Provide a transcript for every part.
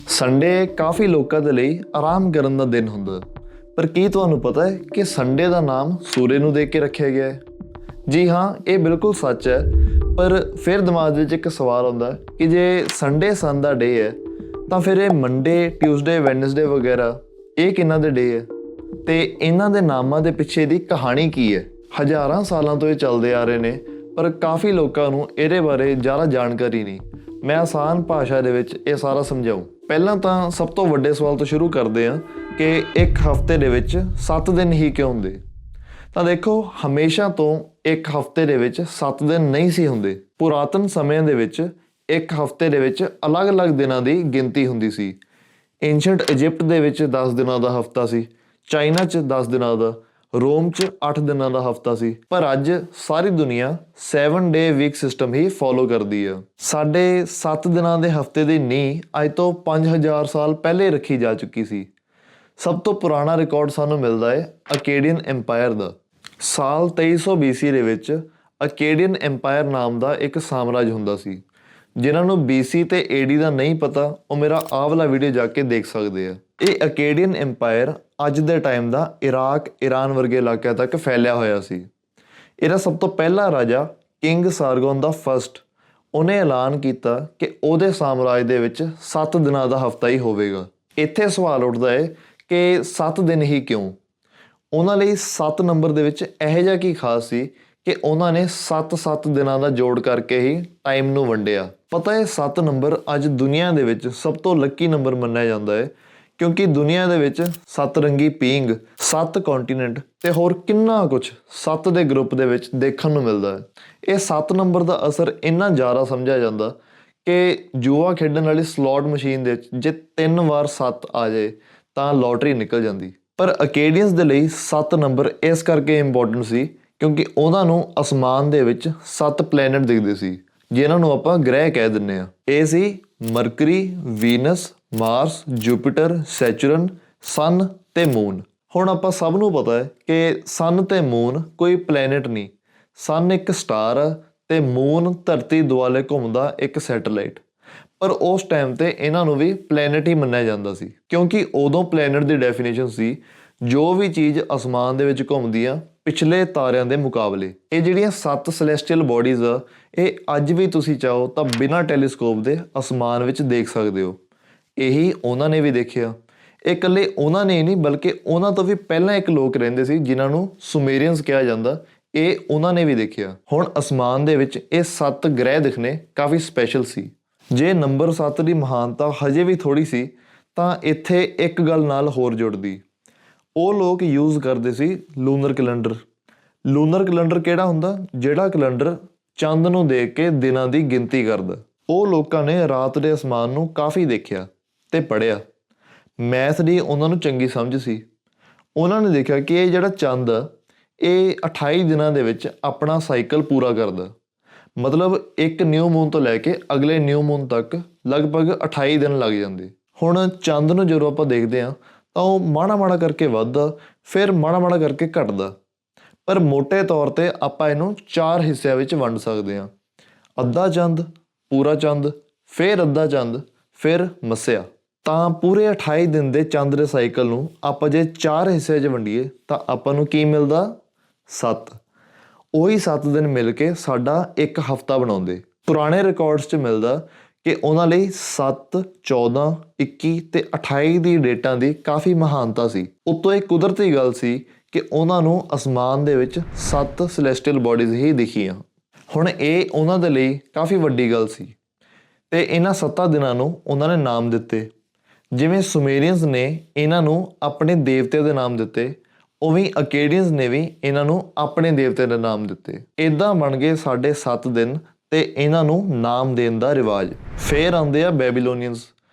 Sunday ਕਾਫੀ ਲੋਕਾਂ ਦੇ ਲਈ ਆਰਾਮ ਕਰਨ ਦਾ ਦਿਨ ਹੁੰਦਾ, ਪਰ ਕੀ ਤੁਹਾਨੂੰ ਪਤਾ ਹੈ ਕਿ ਸੰਡੇ ਦਾ ਨਾਮ ਸੂਰਜ ਨੂੰ ਦੇਖ ਕੇ ਰੱਖਿਆ ਗਿਆ ਹੈ? ਜੀ ਹਾਂ, ਇਹ ਬਿਲਕੁਲ ਸੱਚ ਹੈ। ਪਰ ਫਿਰ ਦਿਮਾਗ ਵਿੱਚ ਇੱਕ ਸਵਾਲ ਆਉਂਦਾ ਕਿ ਜੇ ਸੰਡੇ ਸਨ ਦਾ ਡੇ ਹੈ ਤਾਂ ਫਿਰ ਇਹ ਮੰਡੇ, ਟਿਊਜ਼ਡੇ, ਵੈਡਨਸਡੇ ਵਗੈਰਾ ਇਹ ਕਿਹਨਾਂ ਦੇ ਡੇ ਹੈ? ਤੇ ਇਹਨਾਂ ਦੇ ਨਾਮਾਂ ਦੇ ਪਿੱਛੇ ਦੀ ਕਹਾਣੀ ਕੀ ਹੈ? ਹਜ਼ਾਰਾਂ ਸਾਲਾਂ ਤੋਂ ਇਹ ਚੱਲਦੇ ਆ ਰਹੇ ਨੇ, ਪਰ ਕਾਫੀ ਲੋਕਾਂ ਨੂੰ ਇਹਦੇ ਬਾਰੇ ਜ਼ਿਆਦਾ ਜਾਣਕਾਰੀ ਨਹੀਂ। ਮੈਂ ਆਸਾਨ ਭਾਸ਼ਾ ਦੇ ਵਿੱਚ ਇਹ ਸਾਰਾ ਸਮਝਾਊਂ। ਪਹਿਲਾਂ ਤਾਂ ਸਭ ਤੋਂ ਵੱਡੇ ਸਵਾਲ ਤੋਂ ਸ਼ੁਰੂ ਕਰਦੇ ਹਾਂ ਕਿ ਇੱਕ ਹਫ਼ਤੇ ਦੇ ਵਿੱਚ 7 ਦਿਨ ਹੀ ਕਿਉਂ ਹੁੰਦੇ? ਤਾਂ ਦੇਖੋ, ਹਮੇਸ਼ਾ ਤੋਂ ਇੱਕ ਹਫ਼ਤੇ ਦੇ ਵਿੱਚ 7 ਦਿਨ ਨਹੀਂ ਸੀ ਹੁੰਦੇ। ਪੁਰਾਤਨ ਸਮਿਆਂ ਦੇ ਵਿੱਚ ਇੱਕ ਹਫ਼ਤੇ ਦੇ ਵਿੱਚ ਅਲੱਗ-ਅਲੱਗ ਦਿਨਾਂ ਦੀ ਗਿਣਤੀ ਹੁੰਦੀ ਸੀ। ਏਂਸ਼ੀਅੰਟ ਇਜਿਪਟ ਦੇ ਵਿੱਚ 10 ਦਿਨਾਂ ਦਾ ਹਫ਼ਤਾ ਸੀ, ਚਾਈਨਾ 'ਚ 10 ਦਿਨਾਂ ਦਾ, ਰੋਮ 'ਚ 8 ਦਿਨਾਂ ਦਾ ਹਫ਼ਤਾ ਸੀ। ਪਰ ਅੱਜ ਸਾਰੀ ਦੁਨੀਆ 7 ਡੇ ਵੀਕ ਸਿਸਟਮ ਹੀ ਫੋਲੋ ਕਰਦੀ ਆ। ਸਾਡੇ 7 ਦਿਨਾਂ ਦੇ ਹਫ਼ਤੇ ਦੀ ਨੀਂਹ ਅੱਜ ਤੋਂ 5000 ਸਾਲ ਪਹਿਲੇ ਰੱਖੀ ਜਾ ਚੁੱਕੀ ਸੀ। ਸਭ ਤੋਂ ਪੁਰਾਣਾ ਰਿਕਾਰਡ ਸਾਨੂੰ ਮਿਲਦਾ ਹੈ ਅਕੇਡੀਅਨ ਐਮਪਾਇਰ ਦਾ। ਸਾਲ 2300 BC ਦੇ ਵਿੱਚ ਅਕੇਡੀਅਨ ਐਮਪਾਇਰ ਨਾਮ ਦਾ ਇੱਕ ਸਾਮਰਾਜ ਹੁੰਦਾ ਸੀ। ਜਿਨ੍ਹਾਂ ਨੂੰ BC ਤੇ AD ਦਾ ਨਹੀਂ ਪਤਾ, ਉਹ ਮੇਰਾ ਆਹ ਵਾਲਾ ਵੀਡੀਓ ਜਾ ਕੇ ਦੇਖ ਸਕਦੇ ਆ। ਇਹ ਅਕੇਡੀਅਨ ਐਮਪਾਇਰ ਅੱਜ ਦੇ ਟਾਈਮ ਦਾ ਇਰਾਕ, ਈਰਾਨ ਵਰਗੇ ਇਲਾਕਿਆਂ ਤੱਕ ਫੈਲਿਆ ਹੋਇਆ ਸੀ। ਇਹਦਾ ਸਭ ਤੋਂ ਪਹਿਲਾ ਰਾਜਾ ਕਿੰਗ ਸਾਰਗੋਨ ਦਾ ਫਸਟ, ਉਹਨੇ ਐਲਾਨ ਕੀਤਾ ਕਿ ਉਹਦੇ ਸਾਮਰਾਜ ਦੇ ਵਿੱਚ 7 ਦਿਨਾਂ ਦਾ ਹਫ਼ਤਾ ਹੀ ਹੋਵੇਗਾ। ਇੱਥੇ ਸਵਾਲ ਉੱਠਦਾ ਹੈ ਕਿ 7 ਦਿਨ ਹੀ ਕਿਉਂ? ਉਹਨਾਂ ਲਈ 7 ਨੰਬਰ ਦੇ ਵਿੱਚ ਇਹੋ ਜਿਹਾ ਕੀ ਖਾਸ ਸੀ ਕਿ ਉਹਨਾਂ ਨੇ 7 ਦਿਨਾਂ ਦਾ ਜੋੜ ਕਰਕੇ ਹੀ ਟਾਈਮ ਨੂੰ ਵੰਡਿਆ। ਪਤਾ ਹੈ, 7 ਨੰਬਰ ਅੱਜ ਦੁਨੀਆ ਦੇ ਵਿੱਚ ਸਭ ਤੋਂ ਲੱਕੀ ਨੰਬਰ ਮੰਨਿਆ ਜਾਂਦਾ ਹੈ, ਕਿਉਂਕਿ ਦੁਨੀਆ ਦੇ ਵਿੱਚ 7 ਰੰਗੀ ਪੀਂਗ, 7 ਕੰਟੀਨੈਂਟ ਤੇ ਹੋਰ ਕਿੰਨਾ ਕੁਛ 7 ਦੇ ਗਰੁੱਪ ਦੇ ਵਿੱਚ ਦੇਖਣ ਨੂੰ ਮਿਲਦਾ ਹੈ। ਇਹ 7 ਨੰਬਰ ਦਾ ਅਸਰ ਇੰਨਾ ਜ਼ਿਆਦਾ ਸਮਝਿਆ ਜਾਂਦਾ ਕਿ ਜੂਆ ਖੇਡਣ ਵਾਲੀ ਸਲੋਟ ਮਸ਼ੀਨ ਦੇ ਵਿੱਚ ਜੇ 3 ਵਾਰ 7 ਆ ਜਾਏ ਤਾਂ ਲੋਟਰੀ ਨਿਕਲ ਜਾਂਦੀ। ਪਰ ਅਕੇਡੀਅਨਸ ਦੇ ਲਈ 7 ਨੰਬਰ ਇਸ ਕਰਕੇ ਇੰਪੋਰਟੈਂਟ ਸੀ ਕਿਉਂਕਿ ਉਹਨਾਂ ਨੂੰ ਅਸਮਾਨ ਦੇ ਵਿੱਚ 7 ਪਲੈਨਟ ਦਿਖਦੇ ਸੀ, ਜਿਨ੍ਹਾਂ ਨੂੰ ਆਪਾਂ ਗ੍ਰਹਿ ਕਹਿ ਦਿੰਦੇ ਹਾਂ। ਇਹ ਸੀ ਮਰਕਰੀ, ਵੀਨਸ, ਮਾਰਸ, ਜੁਪੀਟਰ, ਸੈਚਰਨ, ਸਨ ਤੇ ਮੂਨ। ਹੁਣ ਆਪਾਂ ਸਭ ਨੂੰ ਪਤਾ ਹੈ ਕਿ ਸਨ ਤੇ ਮੂਨ ਕੋਈ ਪਲੈਨਟ ਨਹੀਂ। ਸਨ ਇੱਕ ਸਟਾਰ ਆ ਤੇ ਮੂਨ ਧਰਤੀ ਦੁਆਲੇ ਘੁੰਮਦਾ ਇੱਕ ਸੈਟੇਲਾਈਟ। ਪਰ ਉਸ ਟਾਈਮ ਤੇ ਇਹਨਾਂ ਨੂੰ ਵੀ ਪਲੈਨਟ ਹੀ ਮੰਨਿਆ ਜਾਂਦਾ ਸੀ, ਕਿਉਂਕਿ ਉਦੋਂ ਪਲੈਨਟ ਦੀ ਡੈਫੀਨੇਸ਼ਨ ਸੀ ਜੋ ਵੀ ਚੀਜ਼ ਅਸਮਾਨ ਦੇ ਵਿੱਚ ਘੁੰਮਦੀ ਆ ਪਿਛਲੇ ਤਾਰਿਆਂ ਦੇ ਮੁਕਾਬਲੇ। ਇਹ ਜਿਹੜੀਆਂ 7 ਸੈਲੈਸਟੀਅਲ ਬੋਡੀਜ਼ ਆ, ਇਹ ਅੱਜ ਵੀ ਤੁਸੀਂ ਚਾਹੋ ਤਾਂ ਬਿਨਾਂ ਟੈਲੀਸਕੋਪ ਦੇ ਅਸਮਾਨ ਵਿੱਚ ਦੇਖ ਸਕਦੇ ਹੋ। ਇਹੀ ਉਹਨਾਂ ਨੇ ਵੀ ਦੇਖਿਆ। ਇਹ ਇਕੱਲੇ ਉਹਨਾਂ ਨੇ ਨਹੀਂ, ਬਲਕਿ ਉਹਨਾਂ ਤੋਂ ਵੀ ਪਹਿਲਾਂ ਇੱਕ ਲੋਕ ਰਹਿੰਦੇ ਸੀ ਜਿਨ੍ਹਾਂ ਨੂੰ ਸੁਮੇਰੀਅਨਸ ਕਿਹਾ ਜਾਂਦਾ, ਇਹ ਉਹਨਾਂ ਨੇ ਵੀ ਦੇਖਿਆ। ਹੁਣ ਅਸਮਾਨ ਦੇ ਵਿੱਚ ਇਹ 7 ਗ੍ਰਹਿ ਦਿਖਣੇ ਕਾਫੀ ਸਪੈਸ਼ਲ ਸੀ। ਜੇ ਨੰਬਰ 7 ਦੀ ਮਹਾਨਤਾ ਹਜੇ ਵੀ ਥੋੜ੍ਹੀ ਸੀ ਤਾਂ ਇੱਥੇ ਇੱਕ ਗੱਲ ਨਾਲ ਹੋਰ ਜੁੜਦੀ। ਉਹ ਲੋਕ ਯੂਜ਼ ਕਰਦੇ ਸੀ ਲੂਨਰ ਕੈਲੰਡਰ। ਲੂਨਰ ਕੈਲੰਡਰ ਕਿਹੜਾ ਹੁੰਦਾ? ਜਿਹੜਾ ਕੈਲੰਡਰ ਚੰਦ ਨੂੰ ਦੇਖ ਕੇ ਦਿਨਾਂ ਦੀ ਗਿਣਤੀ ਕਰਦਾ। ਉਹ ਲੋਕਾਂ ਨੇ ਰਾਤ ਦੇ ਅਸਮਾਨ ਨੂੰ ਕਾਫੀ ਦੇਖਿਆ ਤੇ ਪੜ੍ਹਿਆ। ਮੈਥ ਦੀ ਉਹਨਾਂ ਨੂੰ ਚੰਗੀ ਸਮਝ ਸੀ। ਉਹਨਾਂ ਨੇ ਦੇਖਿਆ ਕਿ ਇਹ ਜਿਹੜਾ ਚੰਦ ਆ, ਇਹ 28 ਦਿਨਾਂ ਦੇ ਵਿੱਚ ਆਪਣਾ ਸਾਈਕਲ ਪੂਰਾ ਕਰਦਾ। ਮਤਲਬ ਇੱਕ ਨਿਊ ਮੂਨ ਤੋਂ ਲੈ ਕੇ ਅਗਲੇ ਨਿਊ ਮੂਨ ਤੱਕ ਲਗਭਗ 28 ਦਿਨ ਲੱਗ ਜਾਂਦੇ। ਹੁਣ ਚੰਦ ਨੂੰ ਜਦੋਂ ਆਪਾਂ ਦੇਖਦੇ ਹਾਂ ਤਾਂ ਉਹ ਮਾੜਾ ਕਰਕੇ ਵੱਧਦਾ, ਫਿਰ ਮਾੜਾ ਕਰਕੇ ਘਟਦਾ। ਪਰ ਮੋਟੇ ਤੌਰ 'ਤੇ ਆਪਾਂ ਇਹਨੂੰ 4 ਹਿੱਸਿਆਂ ਵਿੱਚ ਵੰਡ ਸਕਦੇ ਹਾਂ: ਅੱਧਾ ਚੰਦ, ਪੂਰਾ ਚੰਦ, ਫਿਰ ਅੱਧਾ ਚੰਦ, ਫਿਰ ਮੱਸਿਆ। ਤਾਂ ਪੂਰੇ 28 ਦਿਨ ਦੇ ਚੰਦ ਦੇ ਸਾਈਕਲ ਨੂੰ ਆਪਾਂ ਜੇ 4 ਹਿੱਸਿਆਂ 'ਚ ਵੰਡੀਏ ਤਾਂ ਆਪਾਂ ਨੂੰ ਕੀ ਮਿਲਦਾ? 7। ਉਹੀ 7 ਦਿਨ ਮਿਲ ਕੇ ਸਾਡਾ ਇੱਕ ਹਫ਼ਤਾ ਬਣਾਉਂਦੇ। ਪੁਰਾਣੇ ਰਿਕਾਰਡਸ 'ਚ ਮਿਲਦਾ ਕਿ ਉਹਨਾਂ ਲਈ 7, 14, 21 ਤੇ 28 ਦੀ ਡੇਟਾਂ ਦੀ ਕਾਫੀ ਮਹਾਨਤਾ ਸੀ। ਉੱਤੋਂ ਇਹ ਕੁਦਰਤੀ ਗੱਲ ਸੀ ਕਿ ਉਹਨਾਂ ਨੂੰ ਅਸਮਾਨ ਦੇ ਵਿੱਚ 7 ਸੈਲੈਸਟੀਅਲ ਬੋਡੀਜ਼ ਹੀ ਦਿਖੀਆਂ। ਹੁਣ ਇਹ ਉਹਨਾਂ ਦੇ ਲਈ ਕਾਫੀ ਵੱਡੀ ਗੱਲ ਸੀ ਤੇ ਇਹਨਾਂ 7 ਦਿਨਾਂ ਨੂੰ ਉਹਨਾਂ ਨੇ ਨਾਮ ਦਿੱਤੇ। ਜਿਵੇਂ ਸੁਮੇਰੀਅਨਸ ਨੇ ਇਹਨਾਂ ਨੂੰ ਆਪਣੇ ਦੇਵਤੇ ਦੇ ਨਾਮ ਦਿੱਤੇ, ਉਵੇਂ ਅਕੇਡੀਅਨਸ ਨੇ ਵੀ ਇਹਨਾਂ ਨੂੰ ਆਪਣੇ ਦੇਵਤੇ ਦੇ ਨਾਮ ਦਿੱਤੇ। ਇੱਦਾਂ ਬਣ ਗਏ ਸਾਡੇ 7 ਦਿਨ ਤੇ ਇਹਨਾਂ ਨੂੰ ਨਾਮ ਦੇਣ ਦਾ ਰਿਵਾਜ। ਫੇਰ ਆਉਂਦੇ ਆ ਬੈਬੀਲੋਨੀਅਨਸ।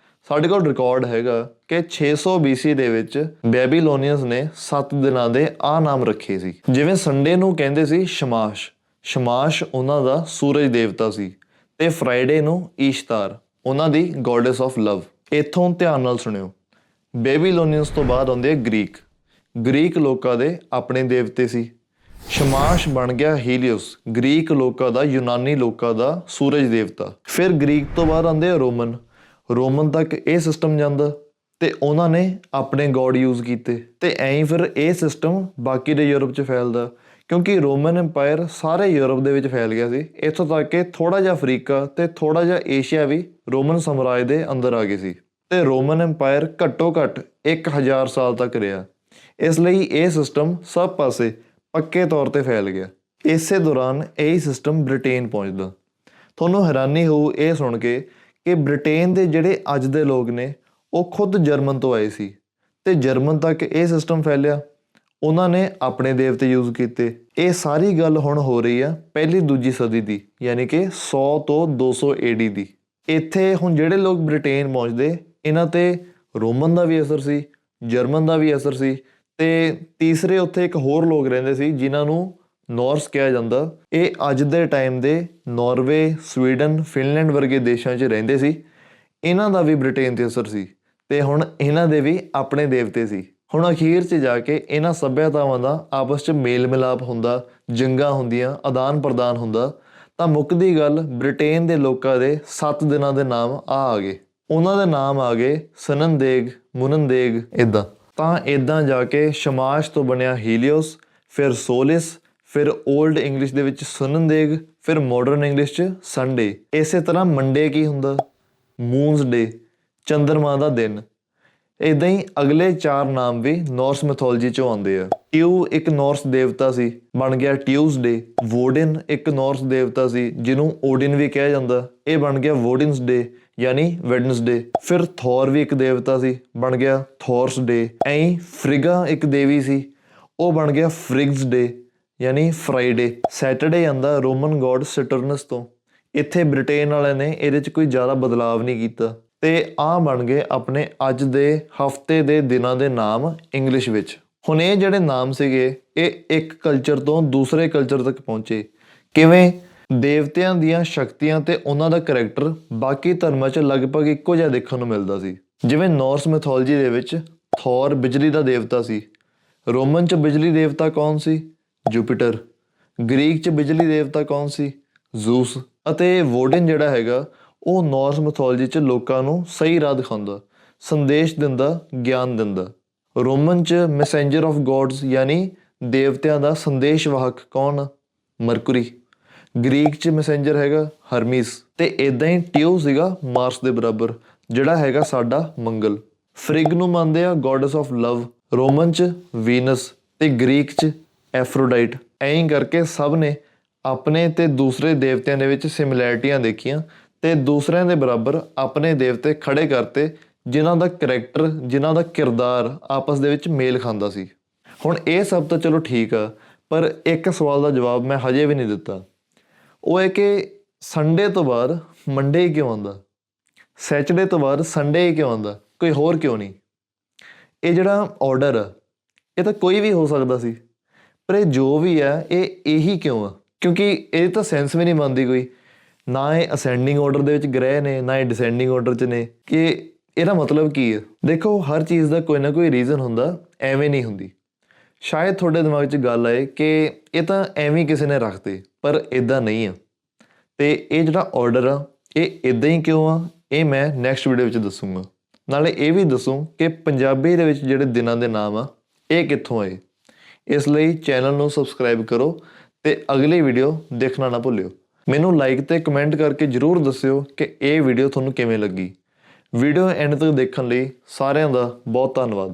ਸਾਡੇ ਕੋਲ ਰਿਕਾਰਡ ਹੈਗਾ ਕਿ 600 BC ਦੇ ਵਿੱਚ ਬੈਬੀਲੋਨੀਅਨਸ ਨੇ 7 ਦਿਨਾਂ ਦੇ ਆਹ ਨਾਮ ਰੱਖੇ ਸੀ। ਜਿਵੇਂ ਸੰਡੇ ਨੂੰ ਕਹਿੰਦੇ ਸੀ ਸ਼ਮਾਸ਼। ਸ਼ਮਾਸ਼ ਉਹਨਾਂ ਦਾ ਸੂਰਜ ਦੇਵਤਾ ਸੀ ਤੇ ਫਰਾਈਡੇ ਨੂੰ ਈਸ਼ਤਾਰ, ਉਹਨਾਂ ਦੀ ਗੋਡੈਸ ਆਫ ਲਵ। ਇੱਥੋਂ ਧਿਆਨ ਨਾਲ ਸੁਣਿਓ। ਬੈਬੀਲੋਨੀਅਨਸ ਤੋਂ ਬਾਅਦ ਆਉਂਦੇ ਆ ਗ੍ਰੀਕ। ਗ੍ਰੀਕ ਲੋਕਾਂ ਦੇ ਆਪਣੇ ਦੇਵਤੇ ਸੀ। ਸ਼ਮਾਸ਼ ਬਣ ਗਿਆ ਹੀਲੀਓਸ, ਗ੍ਰੀਕ ਲੋਕਾਂ ਦਾ, ਯੂਨਾਨੀ ਲੋਕਾਂ ਦਾ ਸੂਰਜ ਦੇਵਤਾ। ਫਿਰ ਗ੍ਰੀਕ ਤੋਂ ਬਾਅਦ ਆਉਂਦੇ ਆ ਰੋਮਨ। ਰੋਮਨ ਤੱਕ ਇਹ ਸਿਸਟਮ ਜਾਂਦਾ ਤੇ ਉਹਨਾਂ ਨੇ ਆਪਣੇ ਗੋਡ ਯੂਜ਼ ਕੀਤੇ ਤੇ ਐਂ ਹੀ ਫਿਰ ਇਹ ਸਿਸਟਮ ਬਾਕੀ ਦੇ ਯੂਰਪ 'ਚ ਫੈਲਦਾ, ਕਿਉਂਕਿ ਰੋਮਨ ਐਮਪਾਇਰ ਸਾਰੇ ਯੂਰਪ ਦੇ ਵਿੱਚ ਫੈਲ ਗਿਆ ਸੀ। ਇੱਥੋਂ ਤੱਕ ਕਿ ਥੋੜ੍ਹਾ ਜਿਹਾ ਅਫਰੀਕਾ ਤੇ ਥੋੜ੍ਹਾ ਜਿਹਾ ਏਸ਼ੀਆ ਵੀ ਰੋਮਨ ਸਾਮਰਾਜ ਦੇ ਅੰਦਰ ਆ ਗਏ ਸੀ ਤੇ ਰੋਮਨ ਐਮਪਾਇਰ ਘੱਟੋ ਘੱਟ 1000 ਸਾਲ ਤੱਕ ਰਿਹਾ। ਇਸ ਲਈ ਇਹ ਸਿਸਟਮ ਸਭ ਪਾਸੇ ਪੱਕੇ ਤੌਰ ਤੇ ਫੈਲ ਗਿਆ। ਇਸੇ ਦੌਰਾਨ ਇਹ ਸਿਸਟਮ ਬ੍ਰਿਟੇਨ ਪਹੁੰਚਦਾ। ਤੁਹਾਨੂੰ ਹੈਰਾਨੀ ਹੋਊ ਇਹ ਸੁਣ ਕੇ ਕਿ ਬ੍ਰਿਟੇਨ ਦੇ ਜਿਹੜੇ ਅੱਜ ਦੇ ਲੋਕ ਨੇ ਉਹ ਖੁਦ ਜਰਮਨ ਤੋਂ ਆਏ ਸੀ ਤੇ ਜਰਮਨ ਤੱਕ ਇਹ ਸਿਸਟਮ ਫੈਲਿਆ। ਉਹਨਾਂ ਨੇ ਆਪਣੇ ਦੇਵਤੇ ਯੂਜ਼ ਕੀਤੇ। ਇਹ ਸਾਰੀ ਗੱਲ ਹੁਣ ਹੋ ਰਹੀ ਆ ਪਹਿਲੀ ਦੂਜੀ ਸਦੀ ਦੀ, ਯਾਨੀ ਕਿ 100 ਤੋਂ 200 AD ਦੀ। ਇੱਥੇ ਹੁਣ ਜਿਹੜੇ ਲੋਕ ਬ੍ਰਿਟੇਨ ਪਹੁੰਚਦੇ ਇਹਨਾਂ ਤੇ ਰੋਮਨ ਦਾ ਵੀ ਅਸਰ ਸੀ, ਜਰਮਨ ਦਾ ਵੀ ਅਸਰ ਸੀ ਤੇ ਤੀਸਰੇ ਉੱਥੇ ਇੱਕ ਹੋਰ ਲੋਕ ਰਹਿੰਦੇ ਸੀ ਜਿਨ੍ਹਾਂ ਨੂੰ ਨੌਰਸ ਕਿਹਾ ਜਾਂਦਾ। ਇਹ ਅੱਜ ਦੇ ਟਾਈਮ ਦੇ ਨਾਰਵੇ, ਸਵੀਡਨ, ਫਿਨਲੈਂਡ ਵਰਗੇ ਦੇਸ਼ਾਂ 'ਚ ਰਹਿੰਦੇ ਸੀ। ਇਹਨਾਂ ਦਾ ਵੀ ਬ੍ਰਿਟੇਨ 'ਤੇ ਅਸਰ ਸੀ ਤੇ ਹੁਣ ਇਹਨਾਂ ਦੇ ਵੀ ਆਪਣੇ ਦੇਵਤੇ ਸੀ। ਹੁਣ ਅਖੀਰ 'ਚ ਜਾ ਕੇ ਇਹਨਾਂ ਸੱਭਿਅਤਾਵਾਂ ਦਾ ਆਪਸ 'ਚ ਮੇਲ ਮਿਲਾਪ ਹੁੰਦਾ, ਜੰਗਾਂ ਹੁੰਦੀਆਂ, ਆਦਾਨ ਪ੍ਰਦਾਨ ਹੁੰਦਾ ਤਾਂ ਮੁੱਕਦੀ ਗੱਲ ਬ੍ਰਿਟੇਨ ਦੇ ਲੋਕਾਂ ਦੇ 7 ਦਿਨਾਂ ਦੇ ਨਾਮ ਆ ਗਏ। ਉਹਨਾਂ ਦੇ ਨਾਮ ਆ ਗਏ ਸਨਨਦੇਗ, ਮੁਨਨਦੇਗ, ਇੱਦਾਂ। ਤਾਂ ਇੱਦਾਂ ਜਾ ਕੇ ਸ਼ਮਾਸ਼ ਤੋਂ ਬਣਿਆ ਹੀਲੀਓਸ, ਫਿਰ ਸੋਲਿਸ, ਫਿਰ ਓਲਡ ਇੰਗਲਿਸ਼ ਦੇ ਵਿੱਚ ਸਨਨਦੇਗ, ਫਿਰ ਮਾਡਰਨ ਇੰਗਲਿਸ਼ 'ਚ ਸੰਡੇ। ਇਸੇ ਤਰ੍ਹਾਂ ਮੰਡੇ ਕੀ ਹੁੰਦਾ? ਮੂਨਸ ਡੇ, ਚੰਦਰਮਾ ਦਾ ਦਿਨ। ਇੱਦਾਂ ਹੀ ਅਗਲੇ 4 ਨਾਮ ਵੀ ਨੌਰਸ ਮੈਥੋਲੋਜੀ 'ਚੋਂ ਆਉਂਦੇ ਆ। ਟਿਊ ਇੱਕ ਨੌਰਸ ਦੇਵਤਾ ਸੀ, ਬਣ ਗਿਆ ਟਿਊਜ਼ਡੇ। ਵੋਡਿਨ ਇੱਕ ਨੌਰਸ ਦੇਵਤਾ ਸੀ ਜਿਹਨੂੰ ਓਡਿਨ ਵੀ ਕਿਹਾ ਜਾਂਦਾ, ਇਹ ਬਣ ਗਿਆ ਵੋਡਿਨਸ ਡੇ ਯਾਨੀ ਵੈਡਨਸਡੇ। ਫਿਰ ਥੋਰ ਵੀ ਇੱਕ ਦੇਵਤਾ ਸੀ, ਬਣ ਗਿਆ ਥੋਰਸ ਡੇ। ਐਂ ਫ੍ਰਿਗਾ ਇੱਕ ਦੇਵੀ ਸੀ, ਉਹ ਬਣ ਗਿਆ ਫ੍ਰਿਗਸ ਡੇ ਯਾਨੀ ਫਰਾਈਡੇ। ਸੈਟਰਡੇ ਆਉਂਦਾ ਰੋਮਨ ਗੋਡ ਸਟਰਨਸ ਤੋਂ। ਇੱਥੇ ਬ੍ਰਿਟੇਨ ਵਾਲਿਆਂ ਨੇ ਇਹਦੇ 'ਚ ਕੋਈ ਜ਼ਿਆਦਾ ਬਦਲਾਵ ਨਹੀਂ ਕੀਤਾ ਤੇ ਆਹ ਬਣ ਗਏ ਆਪਣੇ ਅੱਜ ਦੇ ਹਫਤੇ ਦੇ ਦਿਨਾਂ ਦੇ ਨਾਮ ਇੰਗਲਿਸ਼ ਵਿੱਚ। ਹੁਣ ਇਹ ਜਿਹੜੇ ਨਾਮ ਸੀਗੇ ਇਹ ਇੱਕ ਕਲਚਰ ਤੋਂ ਦੂਸਰੇ ਕਲਚਰ ਤੱਕ ਪਹੁੰਚੇ। ਕਿਵੇਂ? ਦੇਵਤਿਆਂ ਦੀਆਂ ਸ਼ਕਤੀਆਂ ਤੇ ਉਹਨਾਂ ਦਾ ਕਰੈਕਟਰ ਬਾਕੀ ਧਰਮਾਂ 'ਚ ਲਗਭਗ ਇੱਕੋ ਜਿਹਾ ਦੇਖਣ ਨੂੰ ਮਿਲਦਾ ਸੀ। ਜਿਵੇਂ ਨੌਰਸ ਮੈਥੋਲੋਜੀ ਦੇ ਵਿੱਚ ਥੋਰ ਬਿਜਲੀ ਦਾ ਦੇਵਤਾ ਸੀ, ਰੋਮਨ 'ਚ ਬਿਜਲੀ ਦੇਵਤਾ ਕੌਣ ਸੀ? ਜੁਪੀਟਰ। ਗ੍ਰੀਕ 'ਚ ਬਿਜਲੀ ਦੇਵਤਾ ਕੌਣ ਸੀ? ਜ਼ੂਸ। ਅਤੇ ਵੋਡਿਨ ਜਿਹੜਾ ਹੈਗਾ ਉਹ ਨੌਰਸ ਮੈਥੋਲੋਜੀ 'ਚ ਲੋਕਾਂ ਨੂੰ ਸਹੀ ਰਾਹ ਦਿਖਾਉਂਦਾ, ਸੰਦੇਸ਼ ਦਿੰਦਾ, ਗਿਆਨ ਦਿੰਦਾ। ਰੋਮਨ 'ਚ ਮੈਸੇਂਜਰ ਆਫ ਗੋਡਸ ਯਾਨੀ ਦੇਵਤਿਆਂ ਦਾ ਸੰਦੇਸ਼ ਵਾਹਕ ਕੌਣ? ਮਰਕੂਰੀ। ਗ੍ਰੀਕ 'ਚ ਮੈਸੇਂਜਰ ਹੈਗਾ ਹਰਮੀਸ। ਤੇ ਇੱਦਾਂ ਹੀ ਟਿਊ ਸੀਗਾ ਮਾਰਸ ਦੇ ਬਰਾਬਰ, ਜਿਹੜਾ ਹੈਗਾ ਸਾਡਾ ਮੰਗਲ। ਫ੍ਰਿਗ ਨੂੰ ਮੰਨਦੇ ਆ ਗੋਡਸ ਆਫ ਲਵ, ਰੋਮਨ 'ਚ ਵੀਨਸ ਤੇ ਗ੍ਰੀਕ 'ਚ ਐਫਰੋਡਾਈਟ। ਐਂ ਕਰਕੇ ਸਭ ਨੇ ਆਪਣੇ ਤੇ ਦੂਸਰੇ ਦੇਵਤਿਆਂ ਦੇ ਵਿੱਚ ਸਿਮਿਲੈਰਿਟੀਆਂ ਦੇਖੀਆਂ ਤੇ ਦੂਸਰਿਆਂ ਦੇ ਬਰਾਬਰ ਆਪਣੇ ਦੇਵਤੇ ਖੜੇ ਕਰਤੇ ਜਿਨ੍ਹਾਂ ਦਾ ਕਰੈਕਟਰ, ਜਿਨ੍ਹਾਂ ਦਾ ਕਿਰਦਾਰ ਆਪਸ ਦੇ ਵਿੱਚ ਮੇਲ ਖਾਂਦਾ ਸੀ। ਹੁਣ ਇਹ ਸਭ ਤਾਂ ਚਲੋ ਠੀਕ ਆ, ਪਰ ਇੱਕ ਸਵਾਲ ਦਾ ਜਵਾਬ ਮੈਂ ਹਜੇ ਵੀ ਨਹੀਂ ਦਿੱਤਾ। ਉਹ ਹੈ ਕਿ ਸੰਡੇ ਤੋਂ ਬਾਅਦ ਮੰਡੇ ਹੀ ਕਿਉਂ ਆਉਂਦਾ? ਸੈਚਰਡੇ ਤੋਂ ਬਾਅਦ ਸੰਡੇ ਹੀ ਕਿਉਂ ਆਉਂਦਾ? ਕੋਈ ਹੋਰ ਕਿਉਂ ਨਹੀਂ? ਇਹ ਜਿਹੜਾ ਆਰਡਰ ਆ ਇਹ ਤਾਂ ਕੋਈ ਵੀ ਹੋ ਸਕਦਾ ਸੀ, ਪਰ ਇਹ ਜੋ ਵੀ ਆ ਇਹ ਇਹੀ ਕਿਉਂ ਆ? ਕਿਉਂਕਿ ਇਹ ਤਾਂ ਸੈਂਸ ਵੀ ਨਹੀਂ ਬਣਦੀ ਕੋਈ। ਨਾ ਇਹ ਅਸੈਂਡਿੰਗ ਆਰਡਰ ਦੇ ਵਿੱਚ ਗ੍ਰਹਿ ਨੇ, ਨਾ ਇਹ ਡਿਸੈਂਡਿੰਗ ਆਰਡਰ 'ਚ ਨੇ। ਕਿ ਇਹਦਾ ਮਤਲਬ ਕੀ ਹੈ? ਦੇਖੋ, ਹਰ ਚੀਜ਼ ਦਾ ਕੋਈ ਨਾ ਕੋਈ ਰੀਜ਼ਨ ਹੁੰਦਾ, ਐਵੇਂ ਨਹੀਂ ਹੁੰਦੀ। ਸ਼ਾਇਦ ਤੁਹਾਡੇ ਦਿਮਾਗ 'ਚ ਗੱਲ ਆਏ ਕਿ ਇਹ ਤਾਂ ਐਵੇਂ ਕਿਸੇ ਨੇ ਰੱਖਦੇ, ਪਰ ਇੱਦਾਂ ਨਹੀਂ ਆ। ਅਤੇ ਇਹ ਜਿਹੜਾ ਆਰਡਰ ਆ ਇਹ ਇੱਦਾਂ ਹੀ ਕਿਉਂ ਆ, ਇਹ ਮੈਂ ਨੈਕਸਟ ਵੀਡੀਓ ਵਿੱਚ ਦੱਸੂੰਗਾ। ਨਾਲੇ ਇਹ ਵੀ ਦੱਸੂ ਕਿ ਪੰਜਾਬੀ ਦੇ ਵਿੱਚ ਜਿਹੜੇ ਦਿਨਾਂ ਦੇ ਨਾਮ ਆ ਇਹ ਕਿੱਥੋਂ ਆਏ। ਇਸ ਲਈ ਚੈਨਲ ਨੂੰ ਸਬਸਕ੍ਰਾਈਬ ਕਰੋ ਅਤੇ ਅਗਲੀ ਵੀਡੀਓ ਦੇਖਣਾ ਨਾ ਭੁੱਲਿਓ। ਮੈਨੂੰ ਲਾਈਕ ਅਤੇ ਕਮੈਂਟ ਕਰਕੇ ਜ਼ਰੂਰ ਦੱਸਿਓ ਕਿ ਇਹ ਵੀਡੀਓ ਤੁਹਾਨੂੰ ਕਿਵੇਂ ਲੱਗੀ। ਵੀਡੀਓ ਐਂਡ ਤੱਕ ਦੇਖਣ ਲਈ ਸਾਰਿਆਂ ਦਾ ਬਹੁਤ ਧੰਨਵਾਦ।